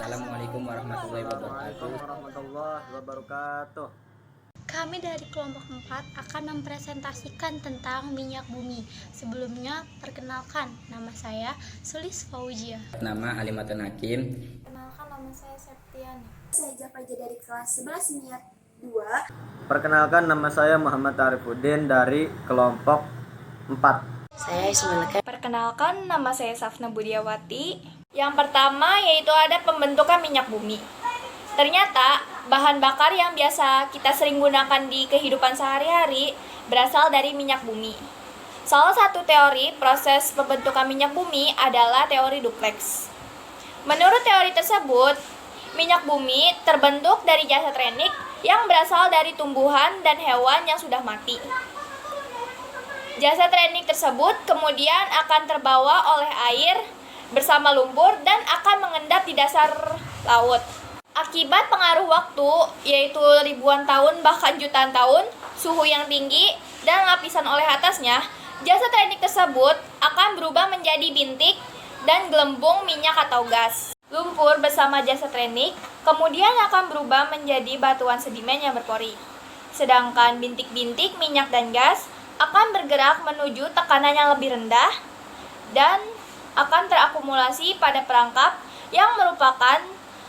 Assalamualaikum warahmatullahi Assalamualaikum wabarakatuh. warahmatullahi wabarakatuh. Kami dari kelompok 4 akan mempresentasikan tentang minyak bumi. Sebelumnya, perkenalkan, nama saya Sulis Fauzia. Nama Alimatun Hakim. Perkenalkan, nama saya Septiani. Saya Jafaja dari kelas 11 Niat 2. Perkenalkan, nama saya Muhammad Arifuddin dari kelompok 4. Saya Ismail. Perkenalkan, nama saya Safna Budiawati. Yang pertama yaitu ada pembentukan minyak bumi. Ternyata bahan bakar yang biasa kita sering gunakan di kehidupan sehari-hari berasal dari minyak bumi. Salah satu teori proses pembentukan minyak bumi adalah teori duplex. Menurut teori tersebut, minyak bumi terbentuk dari jasa trenik yang berasal dari tumbuhan dan hewan yang sudah mati. Jasa trenik tersebut kemudian akan terbawa oleh air bersama lumpur dan akan mengendap di dasar laut. Akibat pengaruh waktu, yaitu ribuan tahun bahkan jutaan tahun, suhu yang tinggi, dan lapisan oleh atasnya, jasa trenik tersebut akan berubah menjadi bintik dan gelembung minyak atau gas. Lumpur bersama jasa trenik kemudian akan berubah menjadi batuan sedimen yang berpori. Sedangkan bintik-bintik minyak dan gas akan bergerak menuju tekanan yang lebih rendah dan akan terakumulasi pada perangkap yang merupakan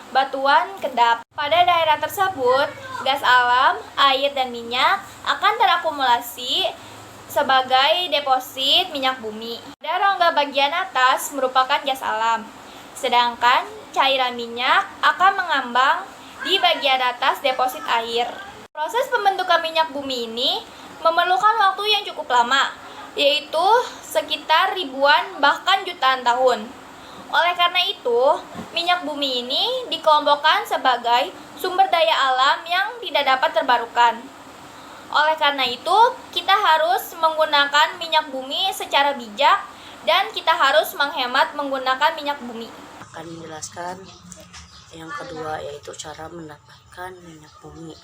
batuan kedap. Pada daerah tersebut, gas alam, air, dan minyak akan terakumulasi sebagai deposit minyak bumi. Pada rongga bagian atas merupakan gas alam, sedangkan cairan minyak akan mengambang di bagian atas deposit air. Proses pembentukan minyak bumi ini memerlukan waktu yang cukup lama, yaitu sekitar ribuan bahkan jutaan tahun. Oleh karena itu, minyak bumi ini dikelompokkan sebagai sumber daya alam yang tidak dapat terbarukan. Oleh karena itu, kita harus menggunakan minyak bumi secara bijak dan kita harus menghemat menggunakan minyak bumi. Akan menjelaskan yang kedua, yaitu cara mendapatkan minyak bumi.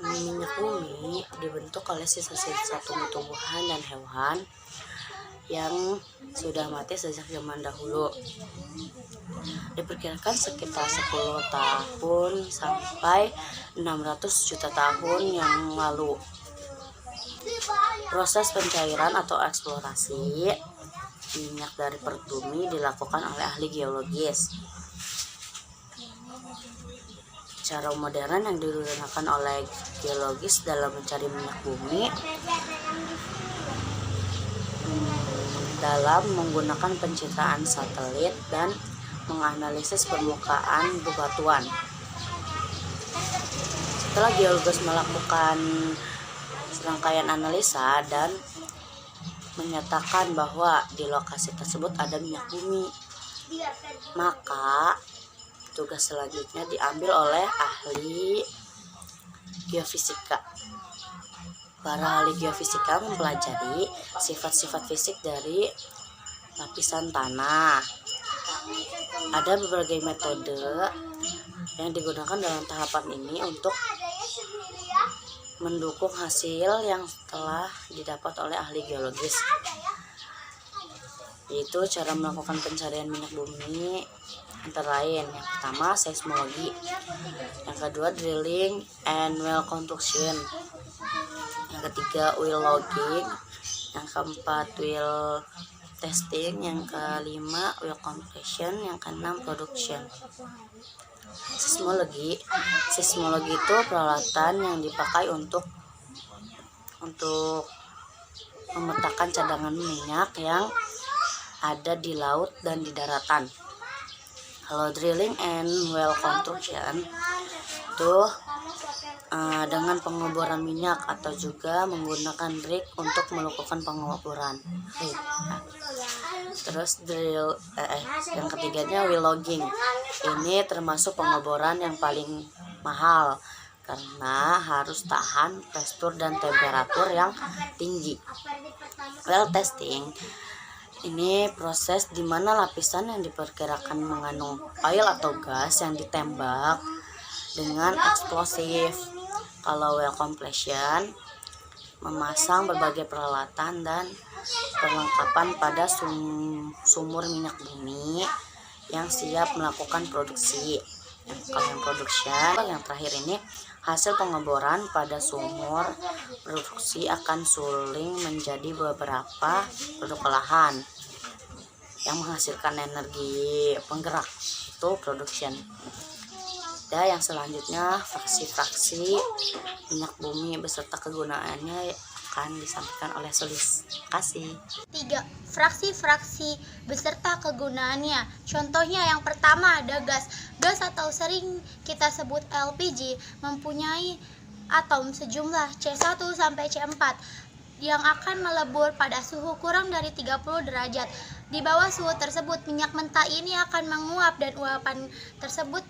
Minyak bumi dibentuk oleh sisa-sisa tumbuhan dan hewan yang sudah mati sejak zaman dahulu. Diperkirakan sekitar 10 tahun sampai 600 juta tahun yang lalu. Proses pencairan atau eksplorasi minyak dari perut bumi dilakukan oleh ahli geologis. Cara modern yang digunakan oleh geologis dalam mencari minyak bumi dalam menggunakan pencitraan satelit dan menganalisis permukaan bebatuan. Setelah geologis melakukan serangkaian analisa dan menyatakan bahwa di lokasi tersebut ada minyak bumi, maka tugas selanjutnya diambil oleh ahli geofisika. Para ahli geofisika mempelajari sifat-sifat fisik dari lapisan tanah. Ada berbagai metode yang digunakan dalam tahapan ini untuk mendukung hasil yang telah didapat oleh ahli geologis, yaitu cara melakukan pencarian minyak bumi antara lain. Yang pertama, seismologi. Yang kedua, drilling and well construction. Yang ketiga, well logging. Yang keempat, well testing. Yang kelima, well compression. Yang keenam, production. Seismologi itu peralatan yang dipakai untuk memetakan cadangan minyak yang ada di laut dan di daratan. Kalau drilling and well construction itu dengan pengeboran minyak atau juga menggunakan rig untuk melakukan pengeboran. Terus yang ketiganya well logging. Ini termasuk pengeboran yang paling mahal karena harus tahan tekstur dan temperatur yang tinggi. Well testing ini proses di mana lapisan yang diperkirakan mengandung oil atau gas yang ditembak dengan eksplosif. Kalau well completion memasang berbagai peralatan dan perlengkapan pada sumur minyak bumi yang siap melakukan produksi. Kalau yang production, yang terakhir ini hasil pengeboran pada sumur produksi akan suling menjadi beberapa produk olahan yang menghasilkan energi penggerak, itu production. Dan yang selanjutnya fraksi-fraksi minyak bumi beserta kegunaannya akan disampaikan oleh Sulis. Terima kasih. 3. Fraksi-fraksi beserta kegunaannya. Contohnya yang pertama ada gas. Gas atau sering kita sebut LPG mempunyai atom sejumlah C1 sampai C4 yang akan melebur pada suhu kurang dari 30 derajat. Di bawah suhu tersebut, minyak mentah ini akan menguap dan uapan tersebut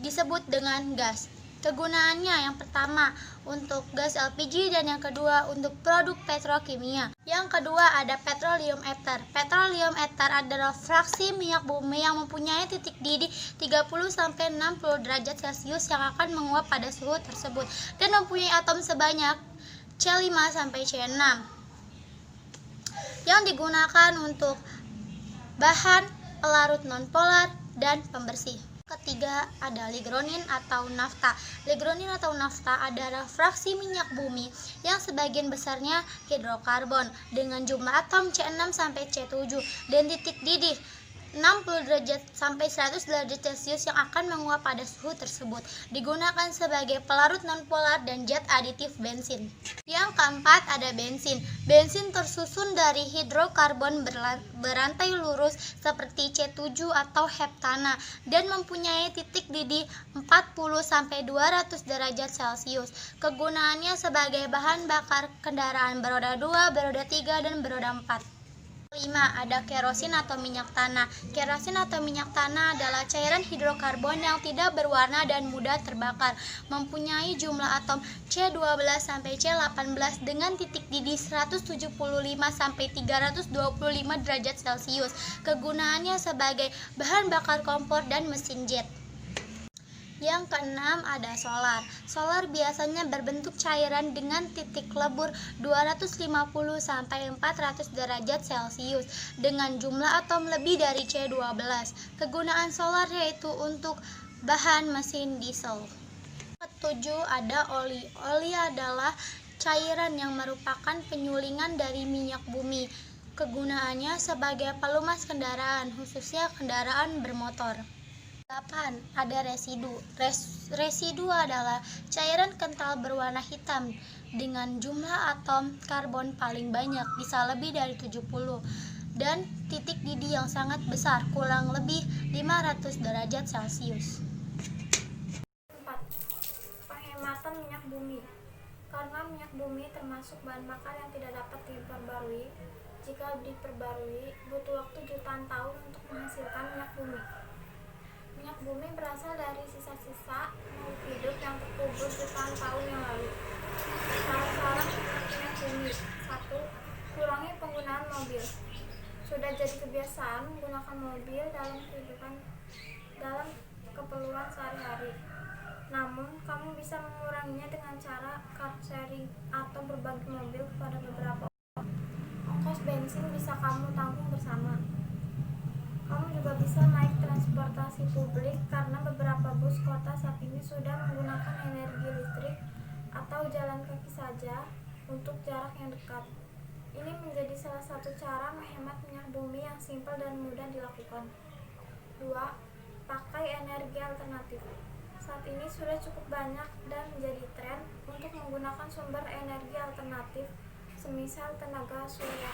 disebut dengan gas. Kegunaannya yang pertama untuk gas LPG dan yang kedua untuk produk petrokimia. Yang kedua ada petroleum ether. Petroleum ether adalah fraksi minyak bumi yang mempunyai titik didih 30 sampai 60 derajat Celcius yang akan menguap pada suhu tersebut dan mempunyai atom sebanyak C5 sampai C6 yang digunakan untuk bahan pelarut nonpolar dan pembersih. Ketiga ada ligronin atau nafta. Ligronin atau nafta adalah fraksi minyak bumi yang sebagian besarnya hidrokarbon dengan jumlah atom C6 sampai C7 dan titik didih 60 derajat sampai 100 derajat Celcius yang akan menguap pada suhu tersebut. Digunakan sebagai pelarut nonpolar dan zat aditif bensin. Yang keempat ada bensin. Bensin tersusun dari hidrokarbon berantai lurus seperti C7 atau heptana dan mempunyai titik didih 40 sampai 200 derajat Celcius. Kegunaannya sebagai bahan bakar kendaraan beroda 2, beroda 3 dan beroda 4. 5. Ada kerosin atau minyak tanah. Kerosin atau minyak tanah adalah cairan hidrokarbon yang tidak berwarna dan mudah terbakar, mempunyai jumlah atom C12 sampai C18 dengan titik didih 175 sampai 325 derajat Celcius. Kegunaannya sebagai bahan bakar kompor dan mesin jet. Yang keenam ada solar. Solar biasanya berbentuk cairan dengan titik lebur 250 sampai 400 derajat Celcius dengan jumlah atom lebih dari C12. Kegunaan solar yaitu untuk bahan mesin diesel. Ketujuh ada oli. Oli adalah cairan yang merupakan penyulingan dari minyak bumi. Kegunaannya sebagai pelumas kendaraan, khususnya kendaraan bermotor. 8. Ada residu. Residu adalah cairan kental berwarna hitam dengan jumlah atom karbon paling banyak, bisa lebih dari 70 dan titik didih yang sangat besar, kurang lebih 500 derajat Celcius. 4. Penghematan minyak bumi. Karena minyak bumi termasuk bahan bakar yang tidak dapat diperbarui, jika diperbarui butuh waktu jutaan tahun untuk menghasilkan minyak bumi. Minyak bumi berasal dari sisa-sisa makhluk hidup yang terkubur jutaan tahun yang lalu. Salah minyak bumi. 1. Kurangi penggunaan mobil. Sudah jadi kebiasaan menggunakan mobil dalam keperluan sehari-hari. Namun, kamu bisa menguranginya dengan cara car sharing atau berbagi mobil kepada beberapa orang. Ongkos bensin bisa kamu tanggung bersama. Kamu juga bisa naik transportasi publik karena beberapa bus kota saat ini sudah menggunakan energi listrik atau jalan kaki saja untuk jarak yang dekat. Ini menjadi salah satu cara menghemat minyak bumi yang simpel dan mudah dilakukan. 2. Pakai energi alternatif. Saat ini sudah cukup banyak dan menjadi tren untuk menggunakan sumber energi alternatif semisal tenaga surya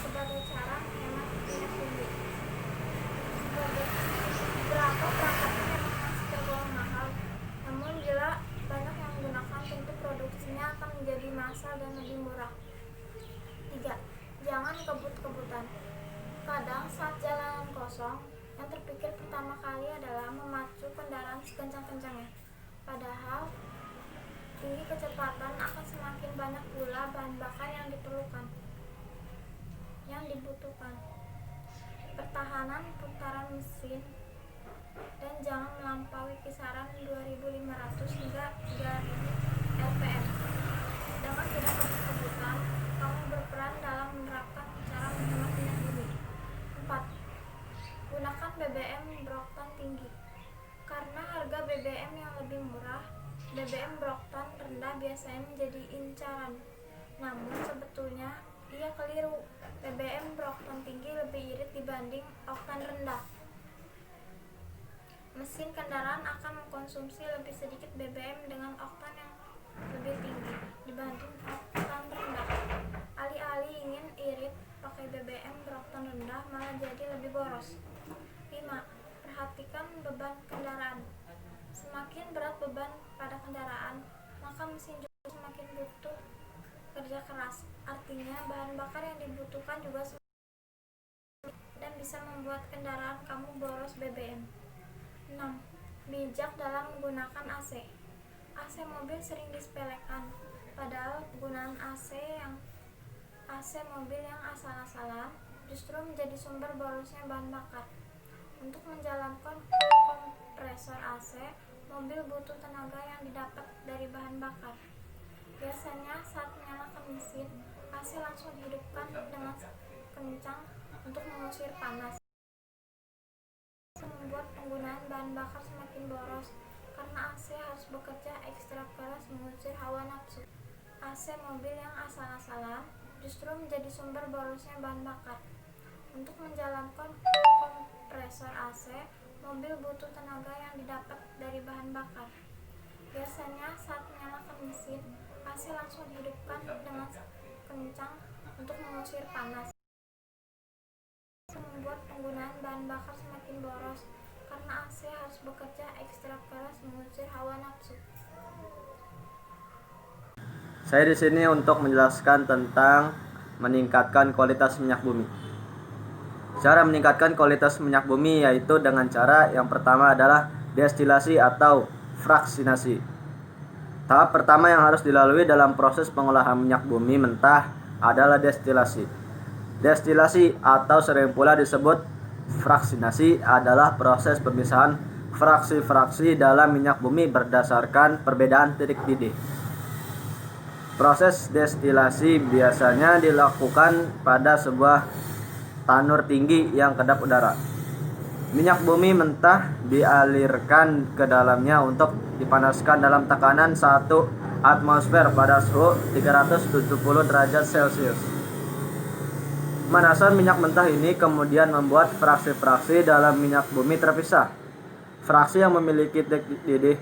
sebagai cara menghemat minyak bumi. Beberapa perangkatnya memang masih tergolong mahal, namun bila banyak yang menggunakan tentu produksinya akan menjadi massal dan lebih murah. 3. Jangan kebut-kebutan. Kadang saat jalanan kosong, yang terpikir pertama kali adalah memacu kendaraan sekencang-kencangnya. Padahal tinggi kecepatan akan semakin banyak pula bahan bakar yang dibutuhkan. Pertahanan putaran mesin dan jangan melampaui kisaran 2.500 hingga 3.000 rpm. Dengan tidak kebut-kebutan, kamu berperan dalam menerapkan cara menghemat minyak bumi. 4. Gunakan BBM Brockton tinggi? Karena harga BBM yang lebih murah, BBM Brockton rendah biasanya menjadi incaran. Namun sebetulnya ia keliru. BBM Brockton tinggi lebih irit dibanding oktan rendah. Mesin kendaraan akan mengkonsumsi lebih sedikit BBM dengan oktan yang lebih tinggi dibanding oktan rendah. Alih-alih ingin irit pakai BBM Brockton rendah malah jadi lebih boros. 5. Perhatikan beban kendaraan. Semakin berat beban pada kendaraan, maka mesin juga semakin butuh kerja keras. Artinya bahan bakar yang dibutuhkan juga semakin dan bisa membuat kendaraan kamu boros BBM. 6. Bijak dalam menggunakan AC. AC mobil sering disepelekan, padahal penggunaan AC mobil yang asal-asalan justru menjadi sumber borosnya bahan bakar. Untuk menjalankan kompresor AC, mobil butuh tenaga yang didapat dari bahan bakar. Biasanya saat menyalakan mesin, AC langsung dihidupkan dengan kencang untuk mengusir panas. Membuat penggunaan bahan bakar semakin boros karena AC harus bekerja ekstra keras mengusir hawa nafsu. AC mobil yang asal-asalan justru menjadi sumber borosnya bahan bakar. Untuk menjalankan kompresor AC, mobil butuh tenaga yang didapat dari bahan bakar. Biasanya saat menyalakan mesin, AC langsung dihidupkan dengan kencang untuk mengusir panas. Membuat penggunaan bahan bakar semakin boros karena AC harus bekerja ekstra keras mengusir hawa nafsu. Saya di sini untuk menjelaskan tentang meningkatkan kualitas minyak bumi. Cara meningkatkan kualitas minyak bumi yaitu dengan cara yang pertama adalah destilasi atau fraksinasi. Tahap pertama yang harus dilalui dalam proses pengolahan minyak bumi mentah adalah destilasi. Destilasi atau sering pula disebut fraksinasi adalah proses pemisahan fraksi-fraksi dalam minyak bumi berdasarkan perbedaan titik didih. Proses destilasi biasanya dilakukan pada sebuah tanur tinggi yang kedap udara. Minyak bumi mentah dialirkan ke dalamnya untuk dipanaskan dalam tekanan 1 atmosfer pada suhu 370 derajat Celcius. Pemanasan minyak mentah ini kemudian membuat fraksi-fraksi dalam minyak bumi terpisah. Fraksi yang memiliki titik didih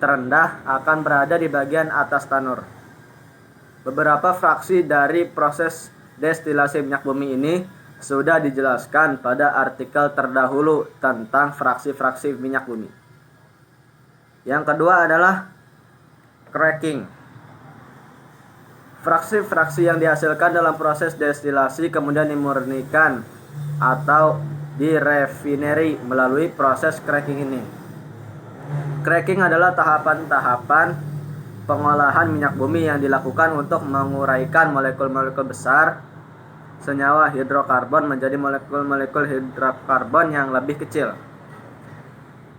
terendah akan berada di bagian atas tanur. Beberapa fraksi dari proses destilasi minyak bumi ini sudah dijelaskan pada artikel terdahulu tentang fraksi-fraksi minyak bumi. Yang kedua adalah cracking. Fraksi-fraksi yang dihasilkan dalam proses destilasi kemudian dimurnikan atau direfineri melalui proses cracking ini. Cracking adalah tahapan-tahapan pengolahan minyak bumi yang dilakukan untuk menguraikan molekul-molekul besar senyawa hidrokarbon menjadi molekul-molekul hidrokarbon yang lebih kecil.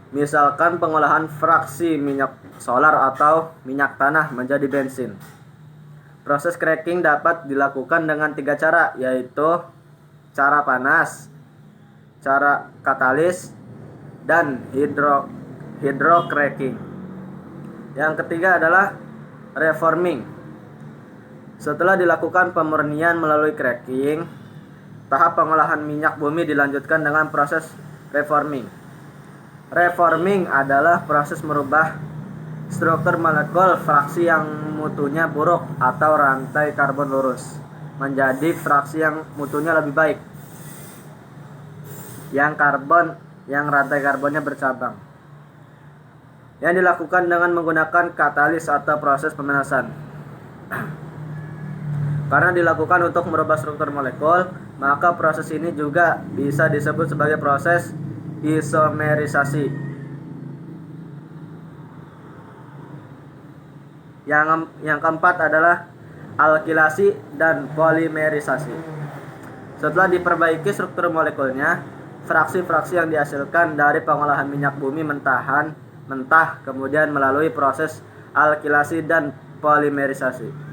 Misalkan pengolahan fraksi minyak solar atau minyak tanah menjadi bensin. Proses cracking dapat dilakukan dengan 3 cara, yaitu cara panas, cara katalis, dan hydrocracking. Yang ketiga adalah reforming. Setelah dilakukan pemurnian melalui cracking, tahap pengolahan minyak bumi dilanjutkan dengan proses reforming. Reforming adalah proses merubah struktur molekul fraksi yang mutunya buruk atau rantai karbon lurus menjadi fraksi yang mutunya lebih baik, yang rantai karbonnya bercabang, yang dilakukan dengan menggunakan katalis atau proses pemanasan. Karena dilakukan untuk merubah struktur molekul, maka proses ini juga bisa disebut sebagai proses isomerisasi. Yang keempat adalah alkilasi dan polimerisasi. Setelah diperbaiki struktur molekulnya, fraksi-fraksi yang dihasilkan dari pengolahan minyak bumi mentah kemudian melalui proses alkilasi dan polimerisasi.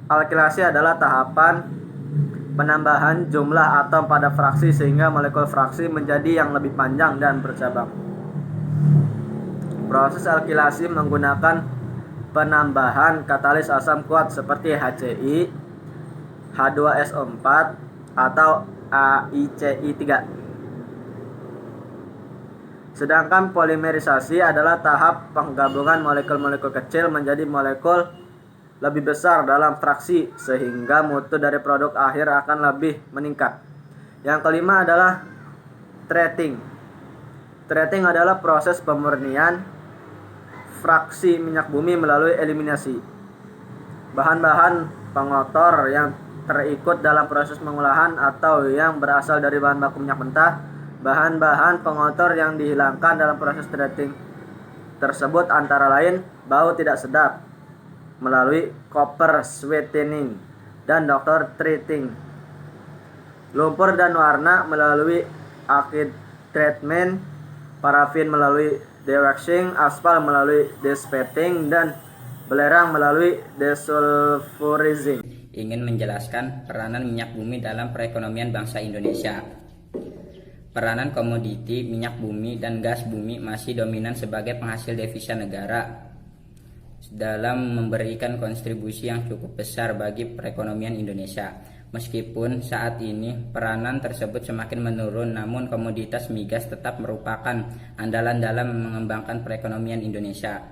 Alkilasi adalah tahapan penambahan jumlah atom pada fraksi sehingga molekul fraksi menjadi yang lebih panjang dan bercabang. Proses alkilasi menggunakan penambahan katalis asam kuat seperti HCl, H2SO4 atau AICI3. Sedangkan polimerisasi adalah tahap penggabungan molekul-molekul kecil menjadi molekul lebih besar dalam fraksi sehingga mutu dari produk akhir akan lebih meningkat. Yang kelima adalah treating. Treating adalah proses pemurnian fraksi minyak bumi melalui eliminasi bahan-bahan pengotor yang terikut dalam proses pengolahan atau yang berasal dari bahan baku minyak mentah. Bahan-bahan pengotor yang dihilangkan dalam proses treating tersebut antara lain bau tidak sedap melalui copper sweetening dan doctor treating, lumpur dan warna melalui acid treatment, parafin melalui dewaxing, aspal melalui despatting, dan belerang melalui desulfurizing. Ingin menjelaskan peranan minyak bumi dalam perekonomian bangsa Indonesia. Peranan komoditi minyak bumi dan gas bumi masih dominan sebagai penghasil devisa negara dalam memberikan kontribusi yang cukup besar bagi perekonomian Indonesia. Meskipun saat ini peranan tersebut semakin menurun, namun komoditas migas tetap merupakan andalan dalam mengembangkan perekonomian Indonesia.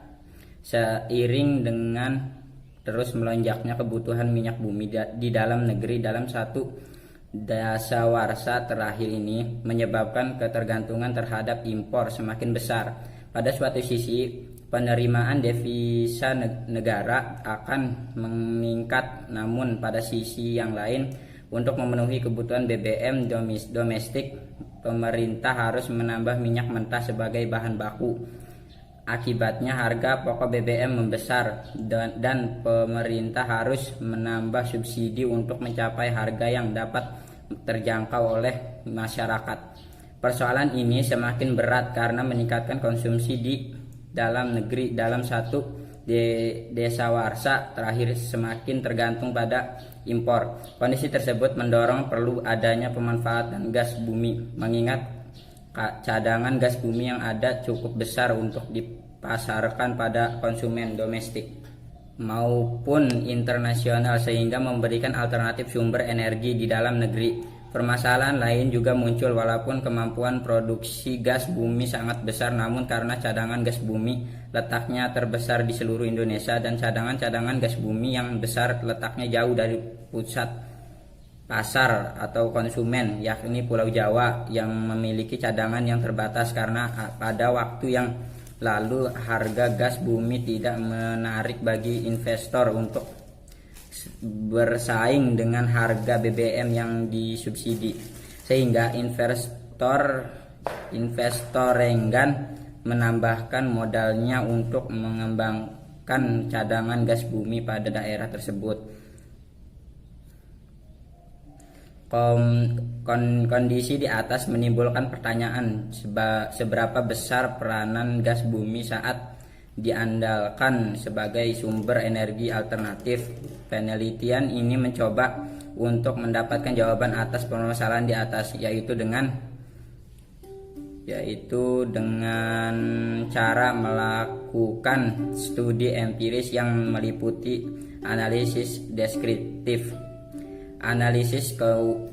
Seiring dengan terus melonjaknya kebutuhan minyak bumi di dalam negeri dalam satu dasawarsa terakhir ini menyebabkan ketergantungan terhadap impor semakin besar. Pada suatu sisi, penerimaan devisa negara akan meningkat, namun pada sisi yang lain, untuk memenuhi kebutuhan BBM domestik, pemerintah harus menambah minyak mentah sebagai bahan baku. Akibatnya harga pokok BBM membesar dan pemerintah harus menambah subsidi untuk mencapai harga yang dapat terjangkau oleh masyarakat. Persoalan ini semakin berat karena meningkatkan konsumsi di dalam negeri dalam satu dasawarsa terakhir semakin tergantung pada impor. Kondisi tersebut mendorong perlu adanya pemanfaatan gas bumi, mengingat cadangan gas bumi yang ada cukup besar untuk dipasarkan pada konsumen domestik maupun internasional sehingga memberikan alternatif sumber energi di dalam negeri. Permasalahan lain juga muncul walaupun kemampuan produksi gas bumi sangat besar, namun karena cadangan gas bumi letaknya terbesar di seluruh Indonesia dan cadangan gas bumi yang besar letaknya jauh dari pusat pasar atau konsumen, yakni Pulau Jawa yang memiliki cadangan yang terbatas. Karena pada waktu yang lalu harga gas bumi tidak menarik bagi investor untuk bersaing dengan harga BBM yang disubsidi, sehingga investor enggan menambahkan modalnya untuk mengembangkan cadangan gas bumi pada daerah tersebut. Kondisi di atas menimbulkan pertanyaan seberapa besar peranan gas bumi saat diandalkan sebagai sumber energi alternatif. Penelitian ini mencoba untuk mendapatkan jawaban atas permasalahan di atas, yaitu dengan cara melakukan studi empiris yang meliputi analisis deskriptif, analisis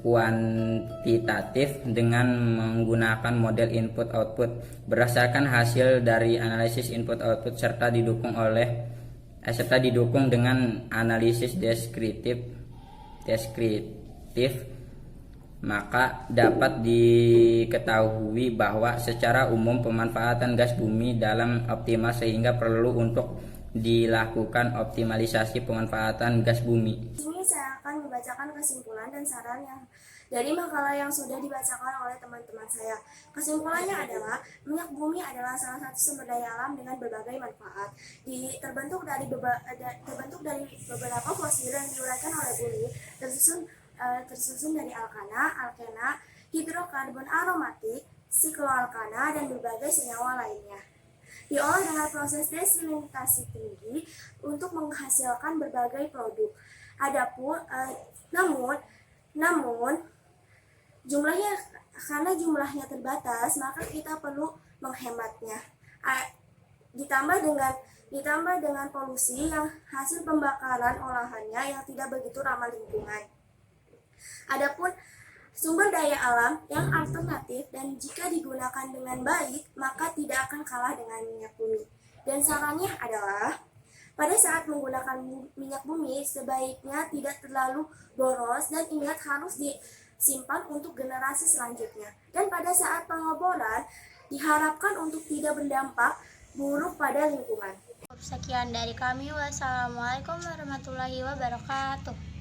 kuantitatif dengan menggunakan model input-output. Berdasarkan hasil dari analisis input-output serta didukung dengan analisis deskriptif, maka dapat diketahui bahwa secara umum pemanfaatan gas bumi dalam optimal sehingga perlu untuk dilakukan optimalisasi pemanfaatan gas bumi. Di sini saya akan membacakan kesimpulan dan saran yang dari makalah yang sudah dibacakan oleh teman-teman saya. Kesimpulannya adalah minyak bumi adalah salah satu sumber daya alam dengan berbagai manfaat. Terbentuk dari beberapa fosil yang diuraikan oleh bumi, tersusun dari alkana, alkena, hidrokarbon aromatik, sikloalkana, dan berbagai senyawa lainnya. Diolah dengan proses desilinisasi tinggi untuk menghasilkan berbagai produk. Namun Namun, karena jumlahnya terbatas, maka kita perlu menghematnya. Ditambah dengan polusi yang hasil pembakaran olahannya yang tidak begitu ramah lingkungan. Adapun sumber daya alam yang alternatif dan jika digunakan dengan baik, maka tidak akan kalah dengan minyak bumi. Dan sarannya adalah, pada saat menggunakan minyak bumi, sebaiknya tidak terlalu boros dan ingat harus disimpan untuk generasi selanjutnya. Dan pada saat pengeboran, diharapkan untuk tidak berdampak buruk pada lingkungan. Sekian dari kami. Wassalamualaikum warahmatullahi wabarakatuh.